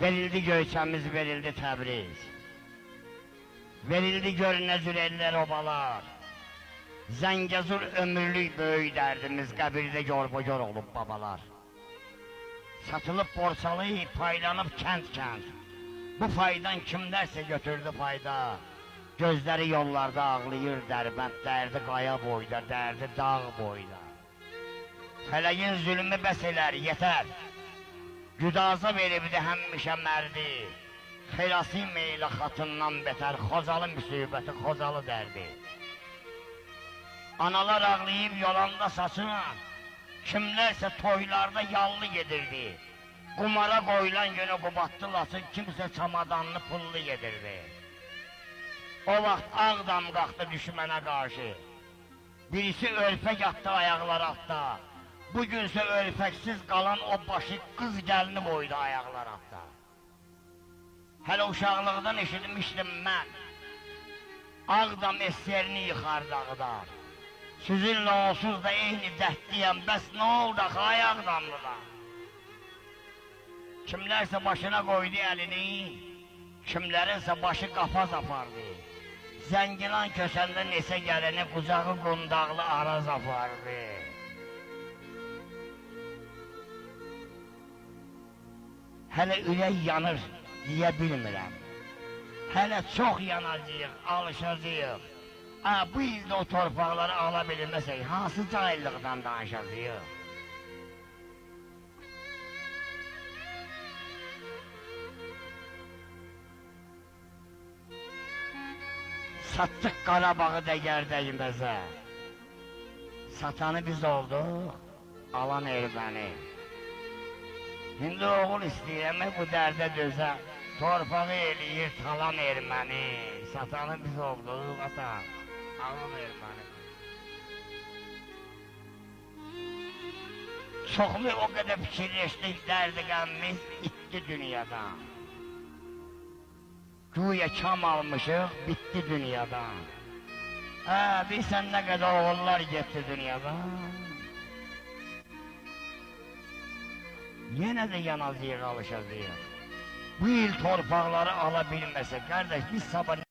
Verildi Göyçəmiz, verildi Təbriz. Verildi görünə zürellər obalar. Zəngəzur ömürlük böyük dərdimiz, qəbirdə gör-bu-gör olub babalar. Satılıb borçalayıb, paylanıb kənd-kənd. Bu faydan kimlərsə götürdü fayda. Gözləri yollarda ağlayır dərbənd, dərdi qaya boyda, dərdi dağ boyda. Fələyin zülmü bəs elər, yetər. Güdaza veribdi həmişə mərdi. Xelası meylə xatından betər, Xozalı müsibəti, Xozalı dərdi. Analar ağlayıb yolanda saçın, kimlərsə toylarda yallı gedirdi. Qumara qoyulan günü qubatdı lasın, kimsə çamadanlı pullu gedirdi. O vaxt Ağdam qalxdı düşmənə qarşı. Birisi örfək atdı ayaqlar altda. Bugünsə örfəksiz qalan o başı qız gəlini boydu ayaqlar altda. Hələ uşaqlıqdan eşitmişdim mən. Ağdam esyerini yıxar dağıdar. Sizinlə onsuz da eyni dəhdiyəm, bəs nə oldu axı ay Ağdamlılar? Kimlərsə başına qoydu əlini, kimlərinsə başı qapaz apardı. Zəngilan köşəndə nesə gələni qucağı qundaqlı araz apardı. Hələ ürək yanır, deyə bilmirəm. Hələ çox yanacaq, alışacaq. Bu ildə o torpaqları ala bilməsək, hansı cahillikdən danışacaq? Satdıq Qarabağı dəgərdəyimizə. Satanı biz olduq, alan erməni. İndi oğul istəyirəm, bu dərdə dözə. Torpağı eləyir, talan erməni. Satanı biz olduq, ata, alan erməni. Çoxlu o qədər fikirləşdik, dərdi qəmimiz itdi dünyadan. Güya kam almışıq, bitdi dünyadan. Bilsən nə qədər oğullar getdi dünyadan. Yenə də yanacaq, alışacaq. Bu il torpaqları ala bilməsək, qardaş, biz sabah